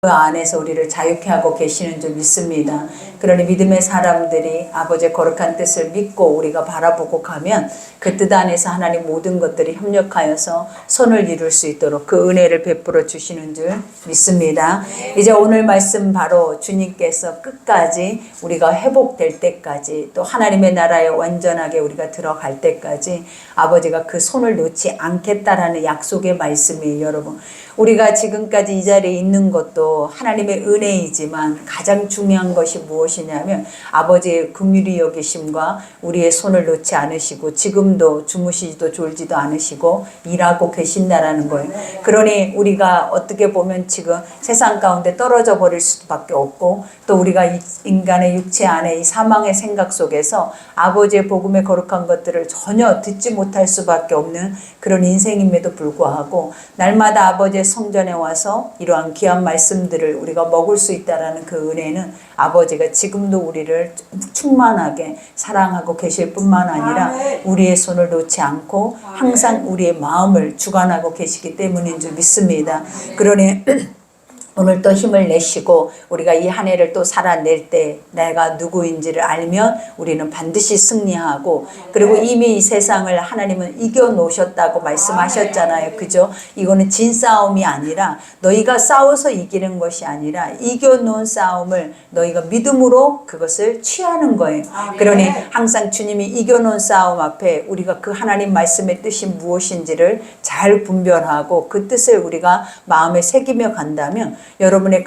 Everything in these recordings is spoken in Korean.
그 안에서 우리를 자유케 하고 계시는 줄 믿습니다. 그러니 믿음의 사람들이 아버지의 거룩한 뜻을 믿고 우리가 바라보고 가면 그 뜻 안에서 하나님 모든 것들이 협력하여서 선을 이룰 수 있도록 그 은혜를 베풀어 주시는 줄 믿습니다. 이제 오늘 말씀 바로 주님께서 끝까지 우리가 회복될 때까지 또 하나님의 나라에 완전하게 우리가 들어갈 때까지 아버지가 그 손을 놓지 않겠다라는 약속의 말씀이 여러분, 우리가 지금까지 이 자리에 있는 것도 하나님의 은혜이지만 가장 중요한 것이 무엇이냐면 아버지의 긍휼히 여기심과 우리의 손을 놓지 않으시고 지금도 주무시지도 졸지도 않으시고 일하고 계신다라는 거예요. 그러니 우리가 어떻게 보면 지금 세상 가운데 떨어져 버릴 수밖에 없고 또 우리가 인간의 육체 안에 이 사망의 생각 속에서 아버지의 복음의 거룩한 것들을 전혀 듣지 못할 수밖에 없는 그런 인생임에도 불구하고 날마다 아버지의 성전에 와서 이러한 귀한 말씀들을 우리가 먹을 수 있다라는 그 은혜는 아버지가 지금도 우리를 충만하게 사랑하고 계실 뿐만 아니라 우리의 손을 놓지 않고 항상 우리의 마음을 주관하고 계시기 때문인 줄 믿습니다. 그러니 오늘 또 힘을 내시고 우리가 이 한 해를 또 살아낼 때 내가 누구인지를 알면 우리는 반드시 승리하고 그리고 이미 이 세상을 하나님은 이겨놓으셨다고 말씀하셨잖아요. 그죠? 이거는 진 싸움이 아니라 너희가 싸워서 이기는 것이 아니라 이겨놓은 싸움을 너희가 믿음으로 그것을 취하는 거예요. 그러니 항상 주님이 이겨놓은 싸움 앞에 우리가 그 하나님 말씀의 뜻이 무엇인지를 잘 분별하고 그 뜻을 우리가 마음에 새기며 간다면 여러분의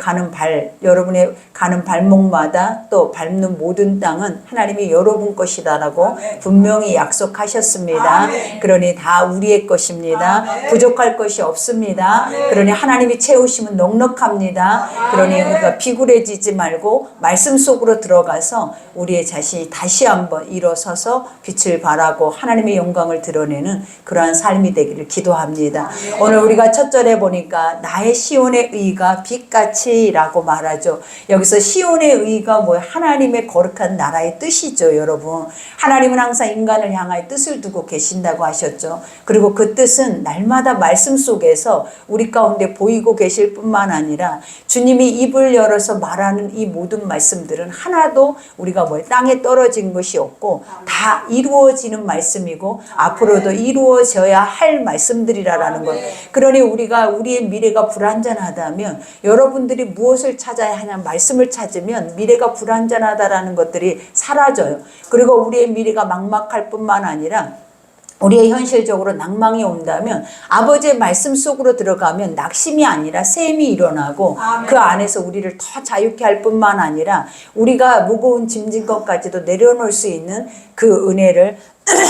여러분의 가는 발목마다 또 밟는 모든 땅은 하나님이 여러분 것이다라고 분명히 약속하셨습니다. 그러니 다 우리의 것입니다. 부족할 것이 없습니다. 그러니 하나님이 채우시면 넉넉합니다. 그러니 우리가 비굴해지지 말고 말씀 속으로 들어가서 우리의 자신이 다시 한번 일어서서 빛을 발하고 하나님의 영광을 드러내는 그러한 삶이 되기를 기도합니다. 오늘 우리가 첫 절에 보니까 나의 시온의 의가 빛같이 라고 말하죠. 여기서 시온의 의가 뭐예요? 하나님의 거룩한 나라의 뜻이죠. 여러분, 하나님은 항상 인간을 향하여 뜻을 두고 계신다고 하셨죠. 그리고 그 뜻은 날마다 말씀 속에서 우리 가운데 보이고 계실 뿐만 아니라 주님이 입을 열어서 말하는 이 모든 말씀들은 하나도 우리가 땅에 떨어진 것이 없고 다 이루어지는 말씀이고 앞으로도 이루어져야 할 말씀들이라는 것. 그러니 우리가 우리의 미래가 불안전하다면 여러분들이 무엇을 찾아야 하냐 말씀을 찾으면 미래가 불안전하다라는 것들이 사라져요. 그리고 우리의 미래가 막막할 뿐만 아니라 우리의 현실적으로 낭망이 온다면 아버지의 말씀 속으로 들어가면 낙심이 아니라 샘이 일어나고 그 안에서 우리를 더 자유케 할 뿐만 아니라 우리가 무거운 짐진 것까지도 내려놓을 수 있는 그 은혜를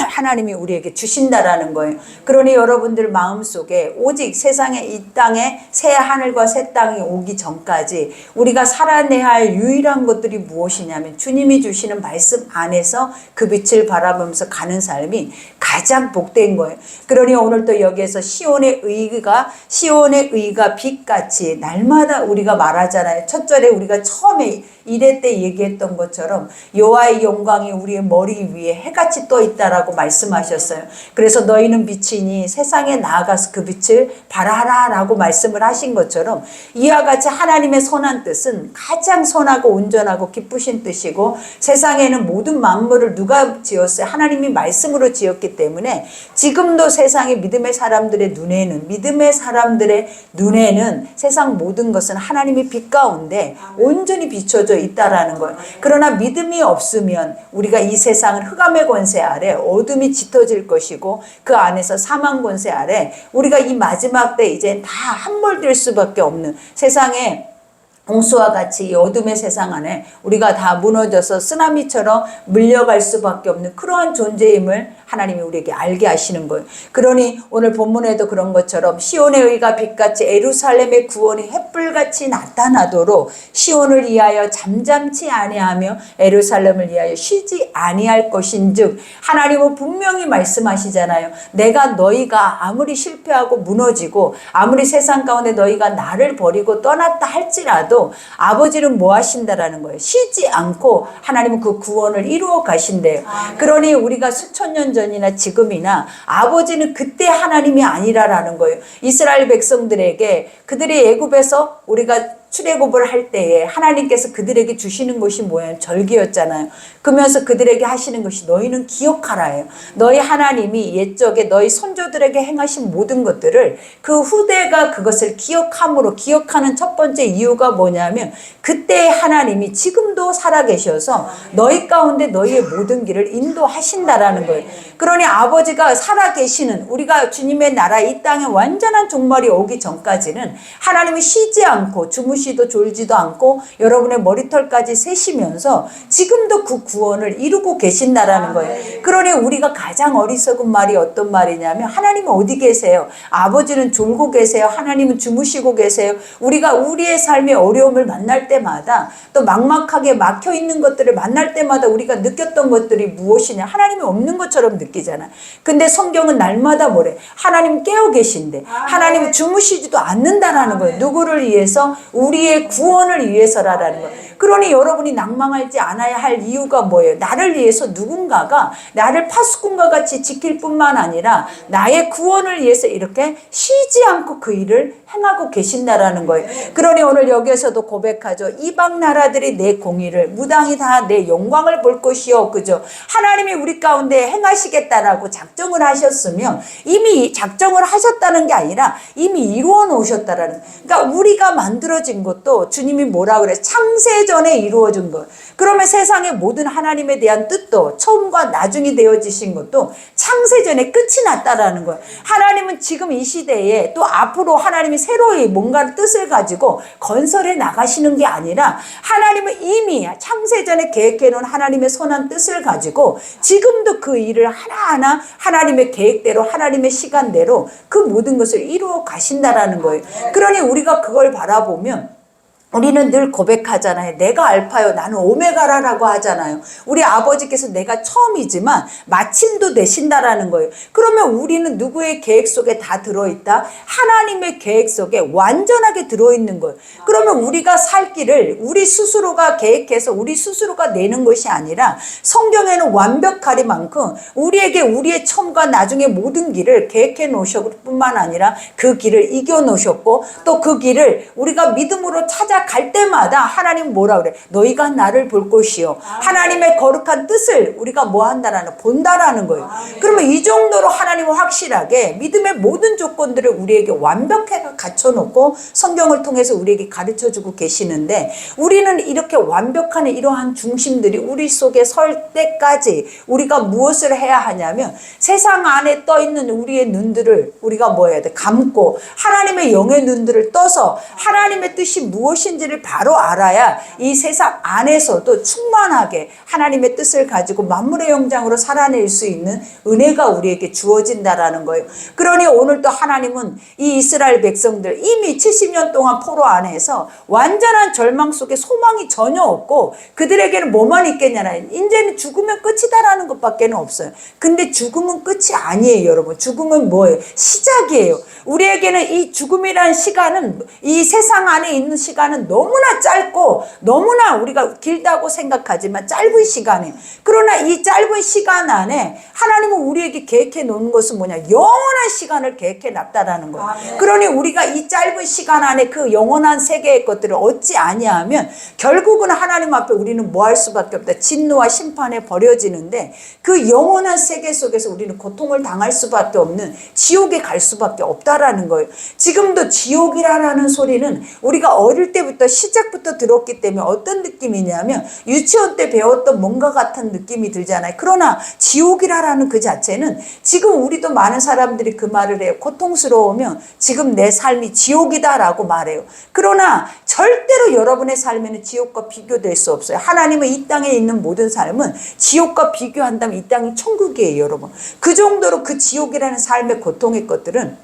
하나님이 우리에게 주신다라는 거예요. 그러니 여러분들 마음속에 오직 세상에 이 땅에 새 하늘과 새 땅이 오기 전까지 우리가 살아내야 할 유일한 것들이 무엇이냐면 주님이 주시는 말씀 안에서 그 빛을 바라보면서 가는 삶이 가장 복된 거예요. 그러니 오늘 또 여기에서 시온의 의가 빛같이 날마다 우리가 말하잖아요. 첫 절에 우리가 처음에 1회 때 얘기했던 것처럼 여호와의 영광이 우리의 머리 위에 해같이 떠 있다라고 말씀하셨어요. 그래서 너희는 빛이니 세상에 나아가서 그 빛을 발하라 라고 말씀을 하신 것처럼 이와 같이 하나님의 선한 뜻은 가장 선하고 온전하고 기쁘신 뜻이고 세상에는 모든 만물을 누가 지었어요? 하나님이 말씀으로 지었기 때문에 지금도 세상의 믿음의 사람들의 눈에는 세상 모든 것은 하나님의 빛 가운데 온전히 비춰져 있다라는 거예요. 그러나 믿음이 없으면 우리가 이 세상은 흑암의 권세 아래 어둠이 짙어질 것이고 그 안에서 사망 권세 아래 우리가 이 마지막 때 이제 다 함몰될 수밖에 없는 세상에 홍수와 같이 이 어둠의 세상 안에 우리가 다 무너져서 쓰나미처럼 물려갈 수밖에 없는 그러한 존재임을 하나님이 우리에게 알게 하시는 거예요. 그러니 오늘 본문에도 그런 것처럼 시온의 의가 빛같이 예루살렘의 구원이 햇불같이 나타나도록 시온을 위하여 잠잠치 아니하며 예루살렘을 위하여 쉬지 아니할 것인즉 하나님은 분명히 말씀하시잖아요. 내가 너희가 아무리 실패하고 무너지고 아무리 세상 가운데 너희가 나를 버리고 떠났다 할지라도 아버지는 뭐 하신다라는 거예요. 쉬지 않고 하나님은 그 구원을 이루어 가신대요. 그러니 우리가 수천 년 전이나 지금이나 아버지는 그때 하나님이 아니라라는 거예요. 이스라엘 백성들에게 그들이 애굽에서 우리가 출애굽을 할 때에 하나님께서 그들에게 주시는 것이 뭐예요? 절기였잖아요. 그러면서 그들에게 하시는 것이 너희는 기억하라예요. 너희 하나님이 옛적에 너희 선조들에게 행하신 모든 것들을 그 후대가 그것을 기억함으로, 기억하는 첫 번째 이유가 뭐냐면 그때 하나님이 지금도 살아계셔서 너희 가운데 너희의 모든 길을 인도하신다라는 거예요. 그러니 아버지가 살아계시는, 우리가 주님의 나라 이 땅에 완전한 종말이 오기 전까지는 하나님이 쉬지 않고 주무시도 졸지도 않고 여러분의 머리털까지 세시면서 지금도 그 구원을 이루고 계신다라는 거예요. 그러니 우리가 가장 어리석은 말이 어떤 말이냐면 하나님은 어디 계세요? 아버지는 졸고 계세요? 하나님은 주무시고 계세요? 우리가 우리의 삶의 어려움을 만날 때마다 또 막막하게 막혀 있는 것들을 만날 때마다 우리가 느꼈던 것들이 무엇이냐? 하나님이 없는 것처럼 느끼잖아. 근데 성경은 날마다 뭐래? 하나님 깨어 계신데 하나님은 주무시지도 않는다라는 거예요. 누구를 위해서? 우리의 구원을 위해서라는 거예요. 그러니 여러분이 낭망하지 않아야 할 이유가 뭐예요? 나를 위해서 누군가가 나를 파수꾼과 같이 지킬 뿐만 아니라 나의 구원을 위해서 이렇게 쉬지 않고 그 일을 행하고 계신다라는 거예요. 그러니 오늘 여기에서도 고백하죠. 이방 나라들이 내 공의를 무당이 다 내 영광을 볼 것이요. 그죠? 하나님이 우리 가운데 행하시겠다라고 작정을 하셨으면 이미 작정을 하셨다는 게 아니라 이미 이루어 놓으셨다라는 거예요. 그러니까 우리가 만들어진 것도 주님이 뭐라 그래? 창세전에 이루어진 것. 그러면 세상의 모든 하나님에 대한 뜻도 처음과 나중이 되어지신 것도 창세전에 끝이 났다라는 거예요. 하나님은 지금 이 시대에 또 앞으로 하나님이 새로이 뭔가 뜻을 가지고 건설해 나가시는 게 아니라 하나님은 이미 창세전에 계획해 놓은 하나님의 선한 뜻을 가지고 지금도 그 일을 하나하나 하나님의 계획대로 하나님의 시간대로 그 모든 것을 이루어 가신다라는 거예요. 그러니 우리가 그걸 바라보면 우리는 늘 고백하잖아요. 내가 알파요, 나는 오메가라라고 하잖아요. 우리 아버지께서 내가 처음이지만 마침도 되신다라는 거예요. 그러면 우리는 누구의 계획 속에 다 들어있다? 하나님의 계획 속에 완전하게 들어있는 거예요. 그러면 우리가 살 길을 우리 스스로가 계획해서 우리 스스로가 내는 것이 아니라 성경에는 완벽하리만큼 우리에게 우리의 처음과 나중의 모든 길을 계획해 놓으셨을 뿐만 아니라 그 길을 이겨 놓으셨고 또 그 길을 우리가 믿음으로 찾아갈 때마다 하나님 뭐라 그래? 너희가 나를 볼 것이요. 하나님의 거룩한 뜻을 우리가 뭐 한다라는 본다라는 거예요. 그러면 이 정도로 하나님은 확실하게 믿음의 모든 조건들을 우리에게 완벽하게 갖춰놓고 성경을 통해서 우리에게 가르쳐주고 계시는데 우리는 이렇게 완벽한 이러한 중심들이 우리 속에 설 때까지 우리가 무엇을 해야 하냐면 세상 안에 떠있는 우리의 눈들을 우리가 뭐 해야 돼? 감고 하나님의 영의 눈들을 떠서 하나님의 뜻이 무엇인지를 바로 알아야 이 세상 안에서도 충만하게 하나님의 뜻을 가지고 만물의 영장으로 살아낼 수 있는 은혜가 우리에게 주어진다라는 거예요. 그러니 오늘도 하나님은 이 이스라엘 백성들 이미 70년 동안 포로 안에서 완전한 절망 속에 소망이 전혀 없고 그들에게는 뭐만 있겠냐나 이제는 죽으면 끝이다라는 것밖에 없어요. 근데 죽음은 끝이 아니에요, 여러분. 죽음은 뭐예요? 시작이에요. 우리에게는 이 죽음이라는 시간은 이 세상 안에 있는 시간은 너무나 짧고 너무나 우리가 길다고 생각하지만 짧은 시간이에요. 그러나 이 짧은 시간 안에 하나님은 우리에게 계획해 놓은 것은 뭐냐? 영원한 시간을 계획해 놨다라는 거예요. 그러니 우리가 이 짧은 시간 안에 그 영원한 세계의 것들을 얻지 아니하면 결국은 하나님 앞에 우리는 뭐 할 수밖에 없다. 진노와 심판에 버려지는데 그 영원한 세계 속에서 우리는 고통을 당할 수밖에 없는 지옥에 갈 수밖에 없다라는 거예요. 지금도 지옥이라는 소리는 우리가 어릴 때부터 시작부터 들었기 때문에 어떤 느낌이냐면 유치원 때 배웠던 뭔가 같은 느낌이 들잖아요. 그러나 지옥이라는 그 자체는 지금 우리도 많은 사람들이 그 말을 해요. 고통스러우면 지금 내 삶이 지옥이다라고 말해요. 그러나 절대로 여러분의 삶에는 지옥과 비교될 수 없어요. 하나님은 이 땅에 있는 모든 삶은 지옥과 비교한다면 이 땅이 천국이에요, 여러분. 그 정도로 그 지옥이라는 삶의 고통의 것들은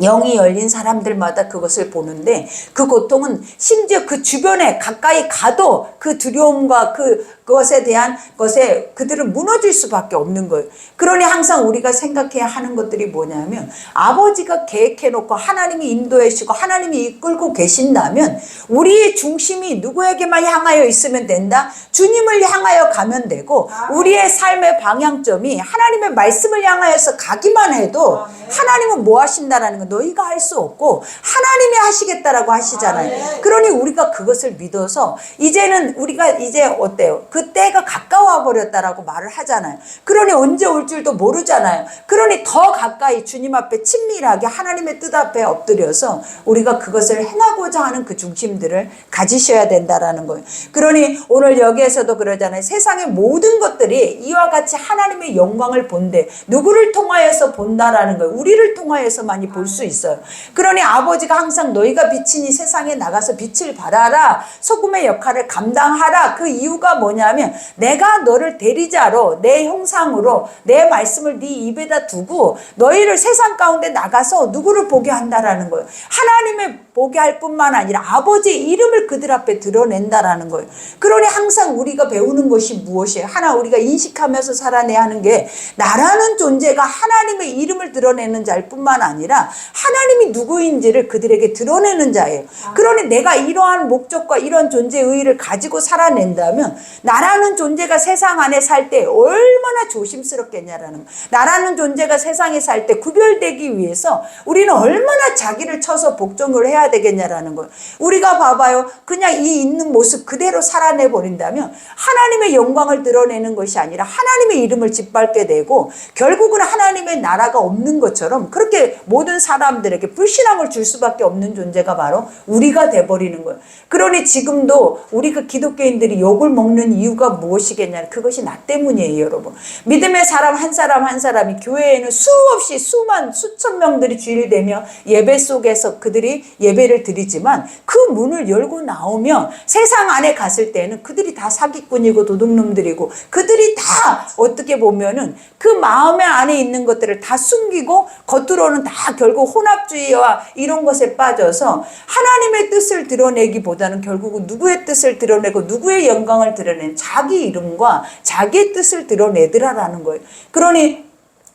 영이 열린 사람들마다 그것을 보는데 그 고통은 심지어 그 주변에 가까이 가도 그 두려움과 그 그것에 대한 것에 그들은 무너질 수밖에 없는 거예요. 그러니 항상 우리가 생각해야 하는 것들이 뭐냐면 아버지가 계획해놓고 하나님이 인도해 주시고 하나님이 이끌고 계신다면 우리의 중심이 누구에게만 향하여 있으면 된다? 주님을 향하여 가면 되고 우리의 삶의 방향점이 하나님의 말씀을 향하여서 가기만 해도 하나님은 뭐 하신다라는 거 너희가 할 수 없고 하나님이 하시겠다라고 하시잖아요. 그러니 우리가 그것을 믿어서 이제는 우리가 이제 어때요? 그 때가 가까워 버렸다라고 말을 하잖아요. 그러니 언제 올 줄도 모르잖아요. 그러니 더 가까이 주님 앞에 친밀하게 하나님의 뜻 앞에 엎드려서 우리가 그것을 행하고자 하는 그 중심들을 가지셔야 된다라는 거예요. 그러니 오늘 여기에서도 그러잖아요. 세상의 모든 것들이 이와 같이 하나님의 영광을 본대. 누구를 통하여서 본다라는 거예요. 우리를 통하여서만이 볼 수 있어요. 그러니 아버지가 항상 너희가 빛이니 세상에 나가서 빛을 발하라. 소금의 역할을 감당하라. 그 이유가 뭐냐면 내가 너를 대리자로 내 형상으로 내 말씀을 네 입에다 두고 너희를 세상 가운데 나가서 누구를 보게 한다라는 거예요. 하나님의 보게 할 뿐만 아니라 아버지의 이름을 그들 앞에 드러낸다라는 거예요. 그러니 항상 우리가 배우는 것이 무엇이에요? 하나 우리가 인식하면서 살아내야 하는 게 나라는 존재가 하나님의 이름을 드러내는 자일 뿐만 아니라 하나님이 누구인지를 그들에게 드러내는 자예요. 그러니 내가 이러한 목적과 이런 존재의 의의를 가지고 살아낸다면 나라는 존재가 세상 안에 살 때 얼마나 조심스럽겠냐라는 거예요. 나라는 존재가 세상에 살 때 구별되기 위해서 우리는 얼마나 자기를 쳐서 복종을 해야 되겠냐라는 거예요. 우리가 봐봐요. 그냥 이 있는 모습 그대로 살아내 버린다면 하나님의 영광을 드러내는 것이 아니라 하나님의 이름을 짓밟게 되고 결국은 하나님의 나라가 없는 것처럼 그렇게 모든 사람들에게 불신앙을 줄 수밖에 없는 존재가 바로 우리가 돼버리는 거예요. 그러니 지금도 우리가 기독교인들이 욕을 먹는 이유가 무엇이겠냐? 그것이 나 때문이에요, 여러분. 믿음의 사람 한 사람 한 사람이 교회에는 수없이 수천 명들이 주일되며 예배 속에서 그들이 예배를 드리지만 그 문을 열고 나오면 세상 안에 갔을 때는 그들이 다 사기꾼이고 도둑놈들이고 그들이 다 어떻게 보면은 그 마음의 안에 있는 것들을 다 숨기고 겉으로는 다 결국 혼합주의와 이런 것에 빠져서 하나님의 뜻을 드러내기보다는 결국은 누구의 뜻을 드러내고 누구의 영광을 드러낸 자기 이름과 자기의 뜻을 드러내더라라는 거예요. 그러니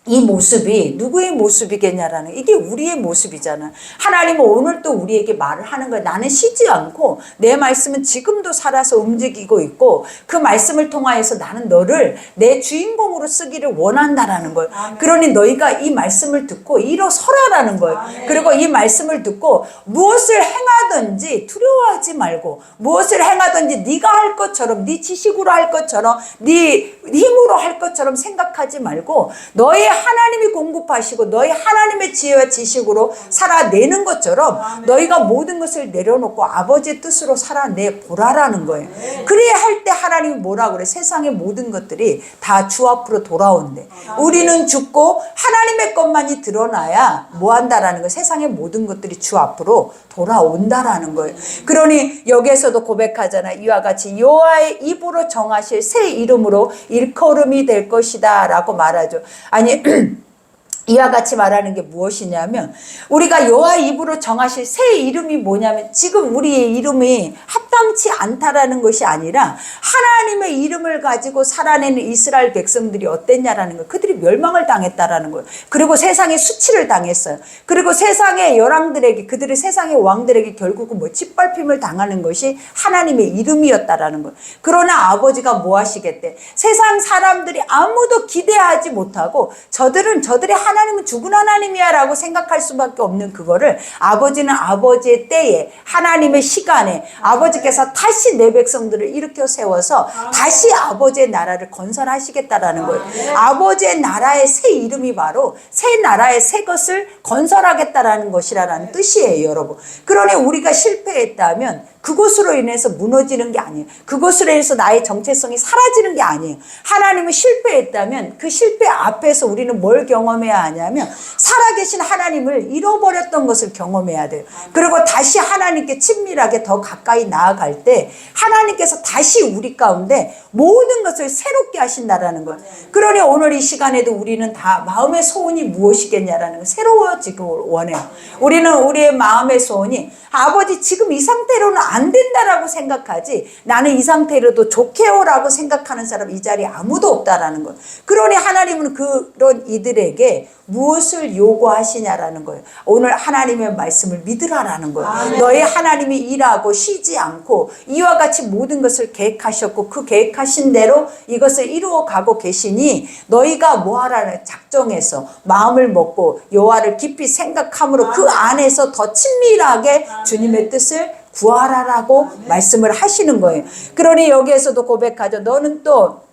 이 모습이 누구의 모습이겠냐라는 이게 우리의 모습이잖아. 하나님은 오늘 또 우리에게 말을 하는 거야. 나는 쉬지 않고 내 말씀은 지금도 살아서 움직이고 있고 그 말씀을 통하여서 나는 너를 내 주인공으로 쓰기를 원한다라는 거예요. 그러니 너희가 이 말씀을 듣고 일어서라라는 거예요. 그리고 이 말씀을 듣고 무엇을 행하든지 두려워하지 말고 무엇을 행하든지 네가 할 것처럼 네 지식으로 할 것처럼 네 힘으로 할 것처럼 생각하지 말고 너의 하나님이 공급하시고 너희 하나님의 지혜와 지식으로 살아내는 것처럼 너희가 모든 것을 내려놓고 아버지의 뜻으로 살아내 보라라는 거예요. 그래야 할 때 하나님이 뭐라 그래? 세상의 모든 것들이 다 주 앞으로 돌아온대. 우리는 죽고 하나님의 것만이 드러나야 뭐 한다라는 거예요. 세상의 모든 것들이 주 앞으로 돌아온다라는 거예요. 그러니 여기에서도 고백하잖아. 이와 같이 여호와의 입으로 정하실 새 이름으로 일컬음이 될 것이다 라고 말하죠. 아니 이와 같이 말하는 게 무엇이냐면 우리가 여호와의 입으로 정하실 새 이름이 뭐냐면 지금 우리의 이름이 합당치 않다라는 것이 아니라 하나님의 이름을 가지고 살아내는 이스라엘 백성들이 어땠냐라는 거예요. 그들이 멸망을 당했다라는 거예요. 그리고 세상에 수치를 당했어요. 그리고 세상의 열왕들에게 그들의 세상의 왕들에게 결국은 뭐 짓밟힘을 당하는 것이 하나님의 이름이었다라는 거예요. 그러나 아버지가 뭐 하시겠대? 세상 사람들이 아무도 기대하지 못하고 저들은 저들의 하나님은 죽은 하나님이야 라고 생각할 수밖에 없는 그거를 아버지는 아버지의 때에 하나님의 시간에 아버지께서 다시 내 백성들을 일으켜 세워서 다시 아버지의 나라를 건설하시겠다라는 거예요. 아버지의 나라의 새 이름이 바로 새 나라의 새 것을 건설하겠다라는 것이라는 뜻이에요, 여러분. 그러니 우리가 실패했다면 그것으로 인해서 무너지는 게 아니에요. 그것으로 인해서 나의 정체성이 사라지는 게 아니에요. 하나님은 실패했다면 그 실패 앞에서 우리는 뭘 경험해야 하냐면 살아계신 하나님을 잃어버렸던 것을 경험해야 돼요. 그리고 다시 하나님께 친밀하게 더 가까이 나아갈 때 하나님께서 다시 우리 가운데 모든 것을 새롭게 하신다라는 거예요. 그러니 오늘 이 시간에도 우리는 다 마음의 소원이 무엇이겠냐라는 거 새로워지길 원해요. 우리는 우리의 마음의 소원이 아버지 지금 이 상태로는 안 된다라고 생각하지 나는 이 상태로도 좋게요라고 생각하는 사람 이 자리에 아무도 없다라는 거예요. 그러니 하나님은 그런 이들에게 무엇을 요구하시냐라는 거예요. 오늘 하나님의 말씀을 믿으라라는 거예요. 너희 하나님이 일하고 쉬지 않고 이와 같이 모든 것을 계획하셨고 그 계획하신 대로 이것을 이루어 가고 계시니 너희가 뭐하라는 작정해서 마음을 먹고 여호와를 깊이 생각함으로 그 안에서 더 친밀하게 주님의 뜻을 구하라라고 말씀을 하시는 거예요. 그러니 여기에서도 고백하죠. 너는 또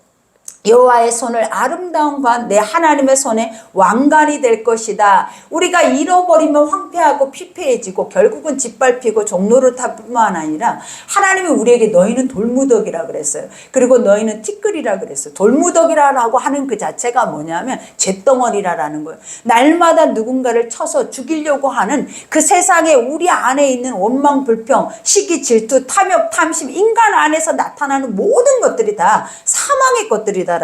여호와의 손을 아름다움과 내 하나님의 손에 왕관이 될 것이다. 우리가 잃어버리면 황폐하고 피폐해지고 결국은 짓밟히고 종로를 탈 뿐만 아니라 하나님이 우리에게 너희는 돌무더기라 그랬어요. 그리고 너희는 티끌이라 그랬어요. 돌무더기라고 하는 그 자체가 뭐냐면 잿덩어리라는 거예요. 날마다 누군가를 쳐서 죽이려고 하는 그 세상에 우리 안에 있는 원망, 불평, 시기, 질투, 탐욕, 탐심, 인간 안에서 나타나는 모든 것들이 다 사망의 것들이다.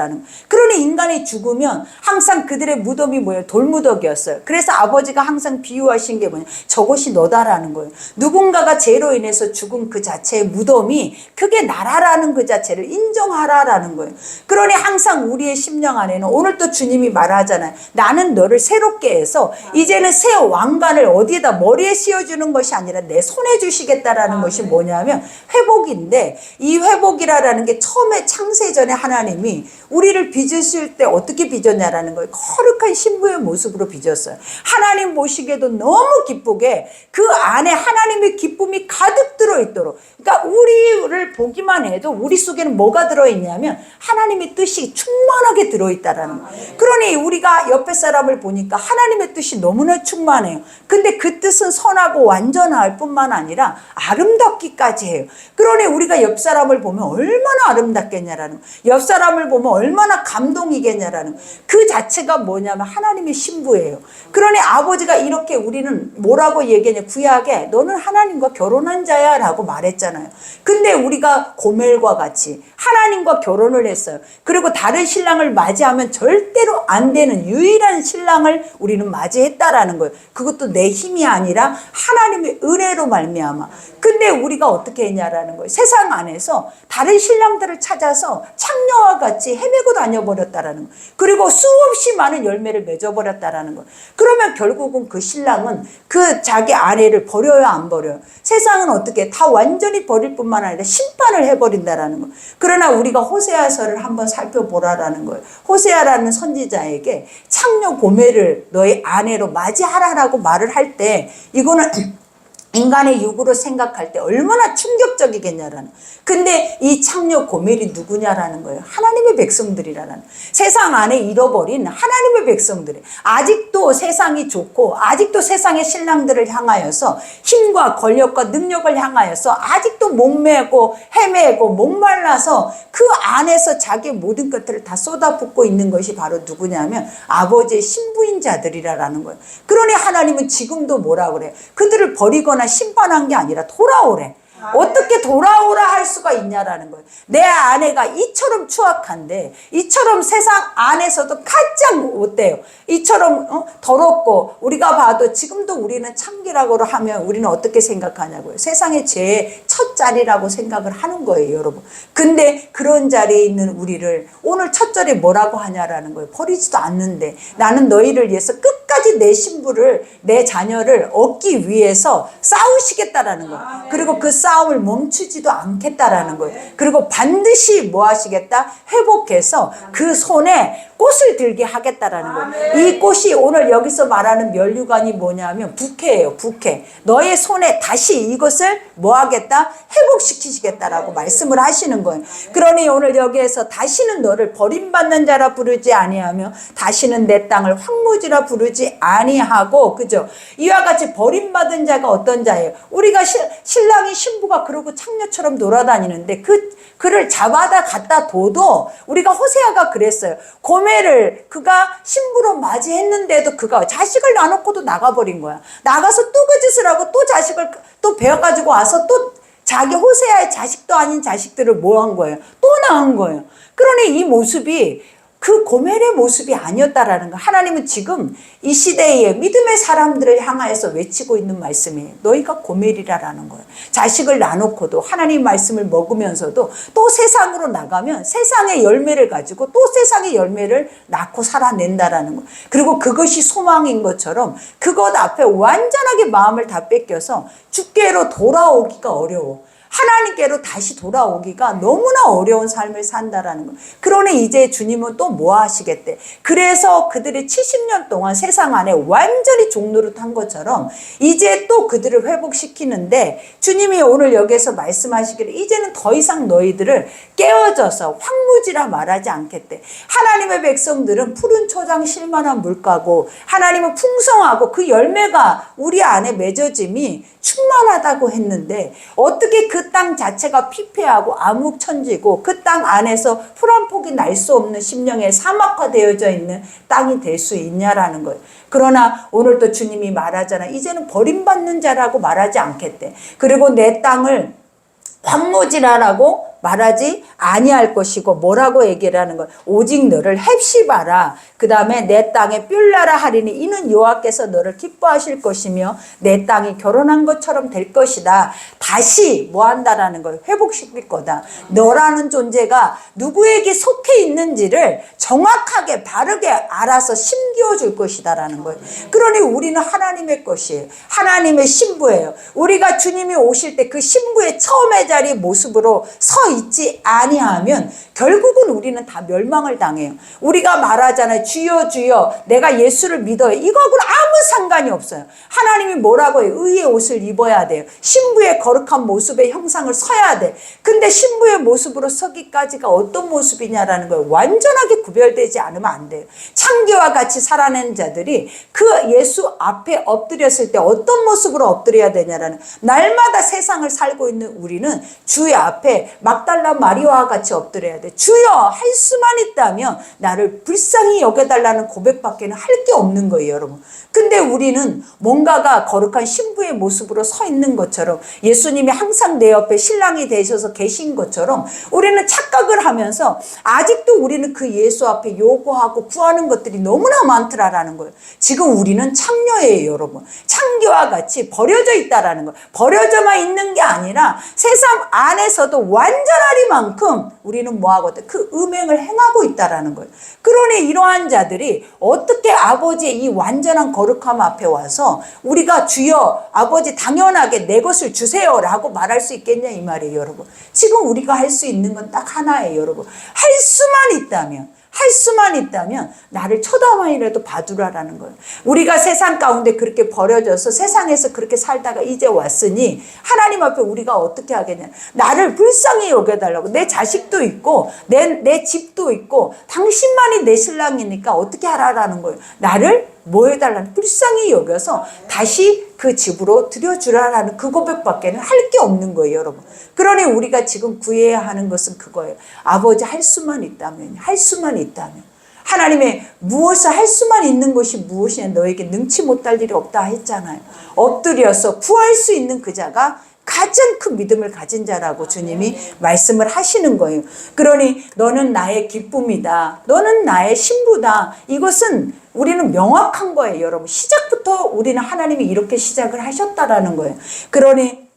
그러니 인간이 죽으면 항상 그들의 무덤이 뭐예요? 돌무더기였어요. 그래서 아버지가 항상 비유하신 게 뭐냐? 저것이 너다라는 거예요. 누군가가 죄로 인해서 죽은 그 자체의 무덤이 그게 나라라는 그 자체를 인정하라라는 거예요. 그러니 항상 우리의 심령 안에는 오늘 또 주님이 말하잖아요. 나는 너를 새롭게 해서 이제는 새 왕관을 어디에다 머리에 씌워주는 것이 아니라 내 손에 주시겠다라는 것이 뭐냐면 회복인데 이 회복이라는 게 처음에 창세전에 하나님이 우리를 빚으실 때 어떻게 빚었냐라는 거예요. 거룩한 신부의 모습으로 빚었어요. 하나님 보시기에도 너무 기쁘게 그 안에 하나님의 기쁨이 가득 들어있도록. 그러니까 우리를 보기만 해도 우리 속에는 뭐가 들어있냐면 하나님의 뜻이 충만하게 들어있다라는 거예요. 그러니 우리가 옆에 사람을 보니까 하나님의 뜻이 너무나 충만해요. 근데 그 뜻은 선하고 완전할 뿐만 아니라 아름답기까지 해요. 그러니 우리가 옆 사람을 보면 얼마나 아름답겠냐라는 거예요. 옆 사람을 보면 얼마나 감동이겠냐라는 그 자체가 뭐냐면 하나님의 신부예요. 그러니 아버지가 이렇게 우리는 뭐라고 얘기했냐, 구약에 너는 하나님과 결혼한 자야 라고 말했잖아요. 근데 우리가 고멜과 같이 하나님과 결혼을 했어요. 그리고 다른 신랑을 맞이하면 절대로 안 되는 유일한 신랑을 우리는 맞이했다라는 거예요. 그것도 내 힘이 아니라 하나님의 은혜로 말미암아. 근데 우리가 어떻게 했냐라는 거예요. 세상 안에서 다른 신랑들을 찾아서 창녀와 같이 헤매고 다녀버렸다라는 거예요. 그리고 수없이 많은 열매를 맺어버렸다라는 거예요. 그러면 결국은 그 신랑은 그 자기 아내를 버려요, 안 버려요? 세상은 어떻게 다 완전히 버릴 뿐만 아니라 심판을 해버린다라는 거예요. 그러나 우리가 호세아서를 한번 살펴보라라는 거예요. 호세아라는 선지자에게 창녀 고멜을 너의 아내로 맞이하라라고 말을 할 때 이거는 인간의 육으로 생각할 때 얼마나 충격적이겠냐라는. 근데 이 창녀 고멜이 누구냐라는 거예요. 하나님의 백성들이라는. 세상 안에 잃어버린 하나님의 백성들이 아직도 세상이 좋고 아직도 세상의 신랑들을 향하여서 힘과 권력과 능력을 향하여서 아직도 목매고 헤매고 목말라서 그 안에서 자기의 모든 것들을 다 쏟아붓고 있는 것이 바로 누구냐면 아버지의 신부인 자들이라는 거예요. 그러니 하나님은 지금도 뭐라 그래요? 그들을 버리거나 심판한 게 아니라 돌아오래. 어떻게 돌아오라 할 수가 있냐라는 거예요. 내 아내가 이처럼 추악한데 이처럼 세상 안에서도 가장 어때요? 이처럼 더럽고 우리가 봐도 지금도 우리는 참기라고 하면 우리는 어떻게 생각하냐고요. 세상의 죄의 첫 자리라고 생각을 하는 거예요, 여러분. 근데 그런 자리에 있는 우리를 오늘 첫 절에 뭐라고 하냐라는 거예요. 버리지도 않는데 나는 너희를 위해서 끝까지 내 신부를 내 자녀를 얻기 위해서 싸우시겠다라는 거예요. 그리고 그 싸움을 멈추지도 않겠다라는 거예요. 그리고 반드시 뭐 하시겠다? 회복해서 그 손에 꽃을 들게 하겠다라는 거예요. 이 꽃이 오늘 여기서 말하는 면류관이 뭐냐면 부케예요. 부케. 너의 손에 다시 이것을 뭐 하겠다? 회복시키시겠다라고 말씀을 하시는 거예요. 그러니 오늘 여기에서 다시는 너를 버림받는 자라 부르지 아니하며 다시는 내 땅을 황무지라 부르지 아니하고, 그죠? 이와 같이 버림받은 자가 어떤 자예요? 우리가 신랑이 신부가 그러고 창녀처럼 돌아다니는데 그를 잡아다 갖다 둬도 우리가 호세아가 그랬어요. 고멜을 그가 신부로 맞이했는데도 그가 자식을 낳아놓고도 나가버린 거야. 나가서 또 그 짓을 하고 또 자식을 또 배워가지고 와서 또 자기 호세아의 자식도 아닌 자식들을 뭐 한 거예요? 또 낳은 거예요. 그러니 이 모습이 그 고멜의 모습이 아니었다라는 거. 하나님은 지금 이 시대에 믿음의 사람들을 향하여서 외치고 있는 말씀이에요. 너희가 고멜이라라는 거예요. 자식을 나놓고도 하나님 말씀을 먹으면서도 또 세상으로 나가면 세상의 열매를 가지고 또 세상의 열매를 낳고 살아낸다라는 거. 그리고 그것이 소망인 것처럼 그것 앞에 완전하게 마음을 다 뺏겨서 주께로 돌아오기가 어려워. 하나님께로 다시 돌아오기가 너무나 어려운 삶을 산다라는 거. 그러니 이제 주님은 또 뭐 하시겠대? 그래서 그들이 70년 동안 세상 안에 완전히 종노릇한 것처럼 이제 또 그들을 회복시키는데 주님이 오늘 여기에서 말씀하시기를 이제는 더 이상 너희들을 깨어져서 황무지라 말하지 않겠대. 하나님의 백성들은 푸른 초장 실만한 물가고 하나님은 풍성하고 그 열매가 우리 안에 맺어짐이 충만하다고 했는데 어떻게 그 땅 자체가 피폐하고 암흑천지고 그 땅 안에서 풀 한 폭이 날 수 없는 심령의 사막화되어져 있는 땅이 될 수 있냐라는 거예요. 그러나 오늘 또 주님이 말하잖아. 이제는 버림받는 자라고 말하지 않겠대. 그리고 내 땅을 황무지라라고 말하지 아니할 것이고 뭐라고 얘기를 하는 거예요. 오직 너를 헵시바라. 그 다음에 내 땅에 뿔나라 하리니 이는 여호와께서 너를 기뻐하실 것이며 내 땅이 결혼한 것처럼 될 것이다. 다시 뭐 한다라는 거예요. 회복시킬 거다. 너라는 존재가 누구에게 속해 있는지를 정확하게 바르게 알아서 심기어 줄 것이다라는 거예요. 그러니 우리는 하나님의 것이에요. 하나님의 신부예요. 우리가 주님이 오실 때 그 신부의 처음의 자리 모습으로 서 있지 아니하면 결국은 우리는 다 멸망을 당해요. 우리가 말하잖아요. 주여 주여 내가 예수를 믿어요. 이거하고는 아무 상관이 없어요. 하나님이 뭐라고 해요? 의의 옷을 입어야 돼요. 신부의 거룩한 모습의 형상을 서야 돼. 근데 신부의 모습으로 서기까지가 어떤 모습이냐라는 거예요. 완전하게 구별되지 않으면 안 돼요. 창기와 같이 살아낸 자들이 그 예수 앞에 엎드렸을 때 어떤 모습으로 엎드려야 되냐라는, 날마다 세상을 살고 있는 우리는 주의 앞에 막달라 마리아와 같이 엎드려야 돼. 주여 할 수만 있다면 나를 불쌍히 여겨달라는 고백밖에는 할 게 없는 거예요, 여러분. 근데 우리는 뭔가가 거룩한 신부의 모습으로 서 있는 것처럼, 예수님이 항상 내 옆에 신랑이 되셔서 계신 것처럼 우리는 착각을 하면서 아직도 우리는 그 예수 앞에 요구하고 구하는 것들이 너무나 많더라라는 거예요. 지금 우리는 창녀예요, 여러분. 창기와 같이 버려져 있다라는 거예요. 버려져만 있는 게 아니라 세상 안에서도 완전하리만큼 우리는 뭐하거든? 그 음행을 행하고 있다라는 거예요. 그러니 이러한 자들이 어떻게 아버지의 이 완전한 거룩함 앞에 와서 우리가 주여 아버지 당연하게 내 것을 주세요 라고 말할 수 있겠냐 이 말이에요, 여러분. 지금 우리가 할 수 있는 건 딱 하나예요, 여러분. 할 수만 있다면 나를 쳐다만이라도 봐주라라는 거예요. 우리가 세상 가운데 그렇게 버려져서 세상에서 그렇게 살다가 이제 왔으니 하나님 앞에 우리가 어떻게 하겠냐. 나를 불쌍히 여겨달라고. 내 자식도 있고 내 집도 있고 당신만이 내 신랑이니까 어떻게 하라라는 거예요. 나를 뭐 해달라는, 불쌍히 여겨서 다시 그 집으로 들여주라라는 그 고백밖에는 할 게 없는 거예요, 여러분. 그러니 우리가 지금 구해야 하는 것은 그거예요. 아버지 할 수만 있다면, 하나님의 무엇을 할 수만 있는 것이 무엇이냐, 너에게 능치 못할 일이 없다 했잖아요. 엎드려서 구할 수 있는 그 자가 가장 큰 믿음을 가진 자라고 주님이 말씀을 하시는 거예요. 그러니 너는 나의 기쁨이다. 너는 나의 신부다. 이것은 우리는 명확한 거예요, 여러분. 시작부터 우리는 하나님이 이렇게 시작을 하셨다라는 거예요. 그러니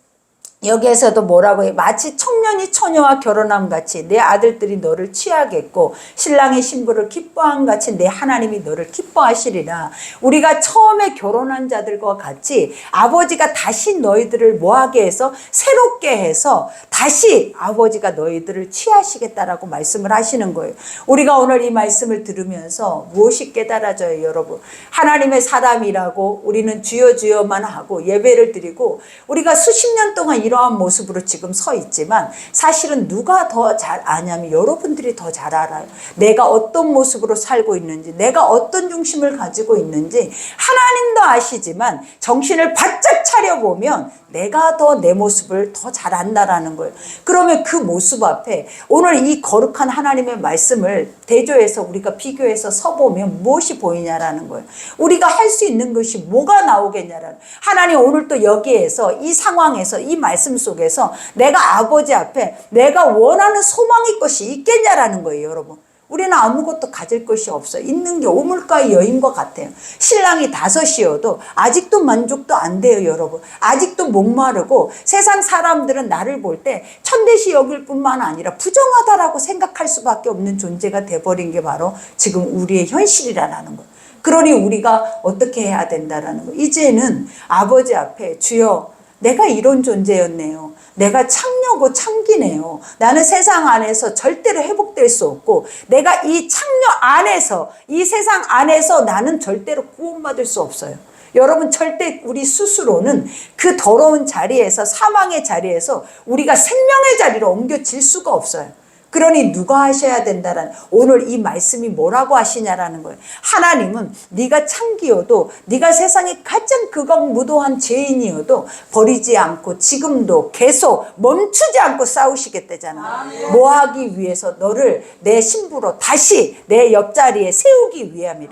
여기에서도 뭐라고 해요? 마치 청년이 처녀와 결혼함 같이 내 아들들이 너를 취하겠고 신랑의 신부를 기뻐함 같이 내 하나님이 너를 기뻐하시리라. 우리가 처음에 결혼한 자들과 같이 아버지가 다시 너희들을 뭐하게 해서 새롭게 해서 다시 아버지가 너희들을 취하시겠다라고 말씀을 하시는 거예요. 우리가 오늘 이 말씀을 들으면서 무엇이 깨달아져요, 여러분? 하나님의 사람이라고 우리는 주여 주여만 하고 예배를 드리고 우리가 수십 년 동안 이러한 모습으로 지금 서 있지만 사실은 누가 더 잘 아냐면 여러분들이 더 잘 알아요. 내가 어떤 모습으로 살고 있는지, 내가 어떤 중심을 가지고 있는지 하나님도 아시지만 정신을 바짝 차려보면 내가 더 내 모습을 더 잘 안다라는 거예요. 그러면 그 모습 앞에 오늘 이 거룩한 하나님의 말씀을 대조해서 우리가 비교해서 서보면 무엇이 보이냐라는 거예요. 우리가 할 수 있는 것이 뭐가 나오겠냐라는, 하나님 오늘 또 여기에서 이 상황에서 이 말씀 속에서 내가 아버지 앞에 내가 원하는 소망의 것이 있겠냐라는 거예요, 여러분. 우리는 아무것도 가질 것이 없어요. 있는 게 오물가의 여인과 같아요. 신랑이 5이어도 아직도 만족도 안 돼요, 여러분. 아직도 목마르고 세상 사람들은 나를 볼 때 천대시 여길 뿐만 아니라 부정하다라고 생각할 수밖에 없는 존재가 돼버린 게 바로 지금 우리의 현실이라는 거예요. 그러니 우리가 어떻게 해야 된다라는 거예요. 이제는 아버지 앞에 주여 내가 이런 존재였네요. 내가 창녀고 창기네요. 나는 세상 안에서 절대로 회복될 수 없고 내가 이 창녀 안에서 이 세상 안에서 나는 절대로 구원받을 수 없어요. 여러분 절대 우리 스스로는 그 더러운 자리에서 사망의 자리에서 우리가 생명의 자리로 옮겨질 수가 없어요. 그러니 누가 하셔야 된다라는 오늘 이 말씀이 뭐라고 하시냐라는 거예요. 하나님은 네가 창기여도 네가 세상에 가장 극악무도한 죄인이어도 버리지 않고 지금도 계속 멈추지 않고 싸우시겠다잖아. 뭐 하기 위해서 너를 내 신부로 다시 내 옆자리에 세우기 위함이래.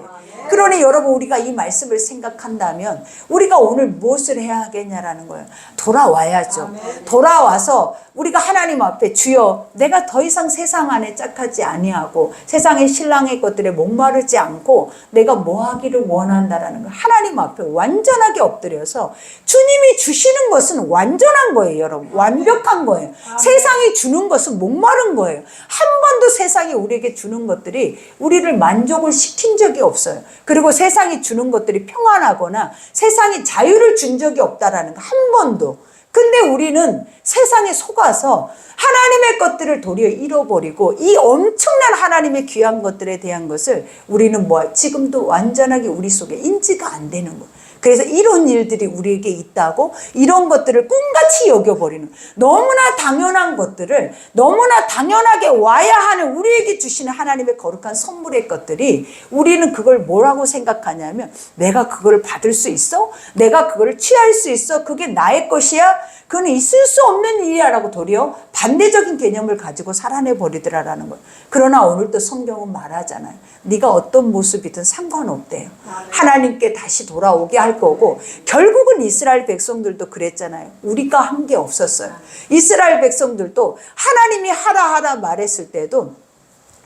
그러니 여러분 우리가 이 말씀을 생각한다면 우리가 오늘 무엇을 해야 하겠냐라는 거예요. 돌아와야죠. 돌아와서 우리가 하나님 앞에 주여 내가 더 이상 세상 안에 짝하지 아니하고 세상의 신랑의 것들에 목마르지 않고 내가 뭐 하기를 원한다라는 거 하나님 앞에 완전하게 엎드려서 주님이 주시는 것은 완전한 거예요, 여러분. 완벽한 거예요. 세상이 주는 것은 목마른 거예요. 한 번도 세상이 우리에게 주는 것들이 우리를 만족을 시킨 적이 없어요. 그리고 세상이 주는 것들이 평안하거나 세상이 자유를 준 적이 없다라는 거 한 번도. 근데 우리는 세상에 속아서 하나님의 것들을 도리어 잃어버리고 이 엄청난 하나님의 귀한 것들에 대한 것을 우리는 지금도 완전하게 우리 속에 인지가 안 되는 거예요. 그래서 이런 일들이 우리에게 있다고 이런 것들을 꿈같이 여겨버리는 너무나 당연한 것들을 너무나 당연하게 와야 하는 우리에게 주시는 하나님의 거룩한 선물의 것들이 우리는 그걸 뭐라고 생각하냐면 내가 그걸 받을 수 있어? 내가 그걸 취할 수 있어? 그게 나의 것이야? 그건 있을 수 없는 일이야라고 도리어 반대적인 개념을 가지고 살아내 버리더라라는 거예요. 그러나 오늘 또 성경은 말하잖아요. 네가 어떤 모습이든 상관없대요. 하나님께 다시 돌아오게 할 거고 결국은 이스라엘 백성들도 그랬잖아요. 우리가 한 게 없었어요. 이스라엘 백성들도 하나님이 하라 말했을 때도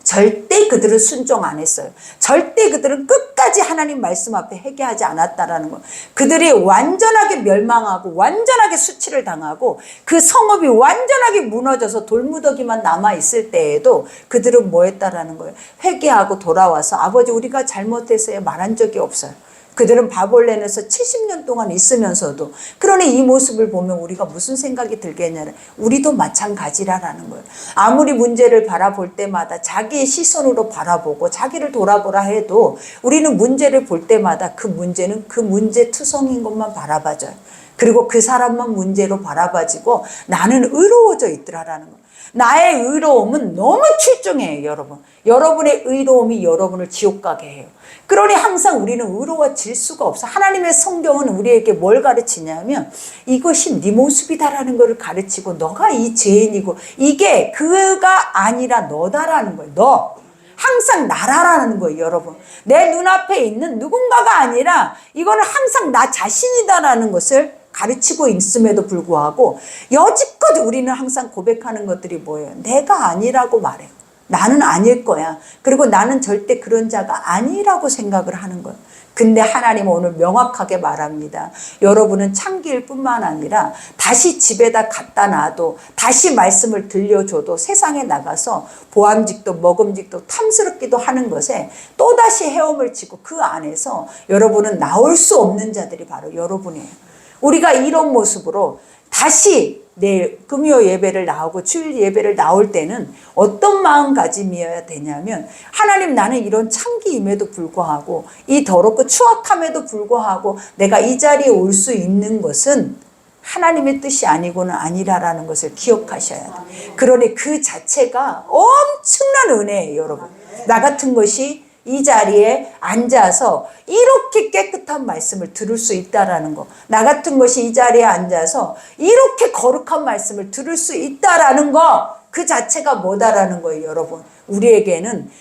절대 그들은 순종 안 했어요. 절대 그들은 끝까지 하나님 말씀 앞에 회개하지 않았다라는 거. 그들이 완전하게 멸망하고 완전하게 수치를 당하고 그 성읍이 완전하게 무너져서 돌무더기만 남아있을 때에도 그들은 뭐 했다라는 거예요. 회개하고 돌아와서 아버지 우리가 잘못했어요 말한 적이 없어요. 그들은 바벨론에서 70년 동안 있으면서도 그러니 이 모습을 보면 우리가 무슨 생각이 들겠냐는 우리도 마찬가지라는 거예요. 아무리 문제를 바라볼 때마다 자기의 시선으로 바라보고 자기를 돌아보라 해도 우리는 문제를 볼 때마다 그 문제는 그 문제 투성인 것만 바라봐줘요. 그리고 그 사람만 문제로 바라봐지고 나는 의로워져 있더라라는 거예요. 나의 의로움은 너무 출중해요, 여러분. 여러분의 의로움이 여러분을 지옥 가게 해요. 그러니 항상 우리는 의로워질 수가 없어. 하나님의 성경은 우리에게 뭘 가르치냐면 이것이 네 모습이다라는 것을 가르치고 너가 이 죄인이고 이게 그가 아니라 너다라는 거예요. 너. 항상 나라라는 거예요, 여러분. 내 눈앞에 있는 누군가가 아니라 이거는 항상 나 자신이다라는 것을 가르치고 있음에도 불구하고 여지껏 우리는 항상 고백하는 것들이 뭐예요? 내가 아니라고 말해요. 나는 아닐 거야. 그리고 나는 절대 그런 자가 아니라고 생각을 하는 거예요. 근데 하나님은 오늘 명확하게 말합니다. 여러분은 창기일 뿐만 아니라 다시 집에다 갖다 놔도 다시 말씀을 들려줘도 세상에 나가서 보암직도 먹음직도 탐스럽기도 하는 것에 또다시 헤엄을 치고 그 안에서 여러분은 나올 수 없는 자들이 바로 여러분이에요. 우리가 이런 모습으로 다시 내일 금요 예배를 나오고 주일 예배를 나올 때는 어떤 마음가짐이어야 되냐면 하나님 나는 이런 창기임에도 불구하고 이 더럽고 추악함에도 불구하고 내가 이 자리에 올 수 있는 것은 하나님의 뜻이 아니고는 아니라라는 것을 기억하셔야 돼요. 그러니 그 자체가 엄청난 은혜예요, 여러분. 나 같은 것이 이 자리에 앉아서 이렇게 깨끗한 말씀을 들을 수 있다라는 거. 나 같은 것이 이 자리에 앉아서 이렇게 거룩한 말씀을 들을 수 있다라는 거. 그 자체가 뭐다라는 거예요, 여러분. 우리에게는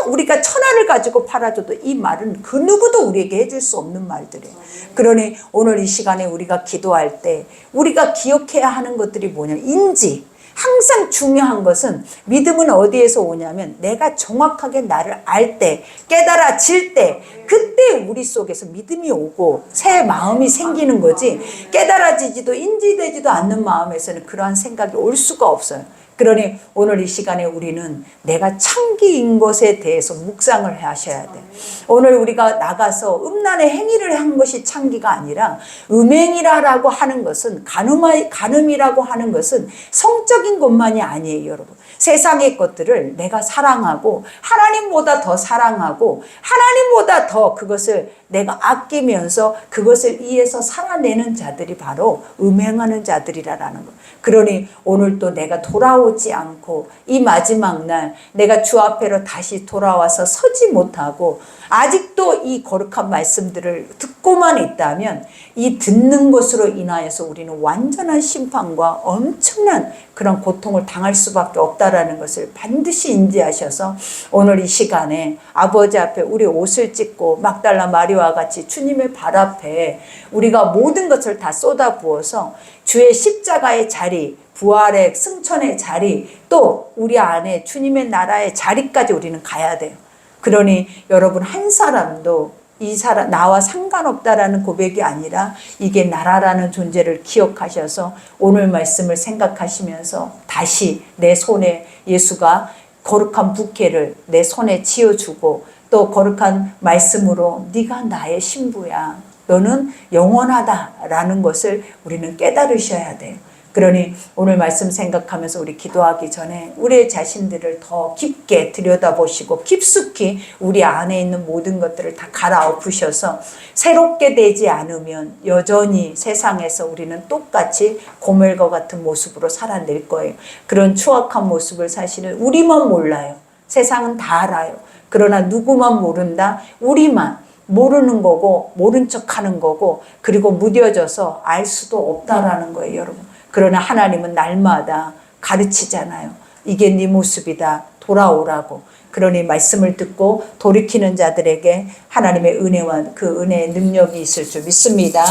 우리가 천하를 가지고 팔아줘도 이 말은 그 누구도 우리에게 해줄 수 없는 말들이에요. 그러니 오늘 이 시간에 우리가 기도할 때 우리가 기억해야 하는 것들이 뭐냐. 인지. 항상 중요한 것은 믿음은 어디에서 오냐면 내가 정확하게 나를 알 때, 깨달아질 때, 그때 우리 속에서 믿음이 오고 새 마음이 생기는 거지, 깨달아지지도 인지되지도 않는 마음에서는 그러한 생각이 올 수가 없어요. 그러니 오늘 이 시간에 우리는 내가 창기인 것에 대해서 묵상을 하셔야 돼. 오늘 우리가 나가서 음란의 행위를 한 것이 창기가 아니라, 음행이라고 하는 것은, 간음이라고 하는 것은 성적인 것만이 아니에요, 여러분. 세상의 것들을 내가 사랑하고 하나님보다 더 사랑하고 하나님보다 더 그것을 내가 아끼면서 그것을 위해서 살아내는 자들이 바로 음행하는 자들이라는 것. 그러니 오늘 또 내가 돌아오지 않고 이 마지막 날 내가 주 앞에로 다시 돌아와서 서지 못하고 아직도 이 거룩한 말씀들을 듣고만 있다면 이 듣는 것으로 인하여서 우리는 완전한 심판과 엄청난 그런 고통을 당할 수밖에 없다라는 것을 반드시 인지하셔서 오늘 이 시간에 아버지 앞에 우리 옷을 찢고 막달라 마리아와 같이 주님의 발 앞에 우리가 모든 것을 다 쏟아부어서 주의 십자가의 자리, 부활의 승천의 자리, 또 우리 안에 주님의 나라의 자리까지 우리는 가야 돼요. 그러니 여러분, 한 사람도 이 사람 나와 상관없다라는 고백이 아니라 이게 나라라는 존재를 기억하셔서 오늘 말씀을 생각하시면서 다시 내 손에 예수가 거룩한 부케를 내 손에 쥐어주고 또 거룩한 말씀으로 네가 나의 신부야, 너는 영원하다라는 것을 우리는 깨달으셔야 돼요. 그러니 오늘 말씀 생각하면서 우리 기도하기 전에 우리 자신들을 더 깊게 들여다보시고 깊숙이 우리 안에 있는 모든 것들을 다 갈아엎으셔서 새롭게 되지 않으면 여전히 세상에서 우리는 똑같이 고멜과 같은 모습으로 살아낼 거예요. 그런 추악한 모습을 사실은 우리만 몰라요. 세상은 다 알아요. 그러나 누구만 모른다? 우리만 모르는 거고 모른 척하는 거고 그리고 무뎌져서 알 수도 없다라는 거예요, 여러분. 그러나 하나님은 날마다 가르치잖아요. 이게 네 모습이다, 돌아오라고. 그러니 말씀을 듣고 돌이키는 자들에게 하나님의 은혜와 그 은혜의 능력이 있을 줄 믿습니다.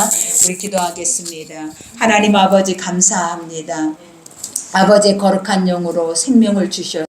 우리 기도하겠습니다. 하나님 아버지 감사합니다. 아버지의 거룩한 영으로 생명을 주셔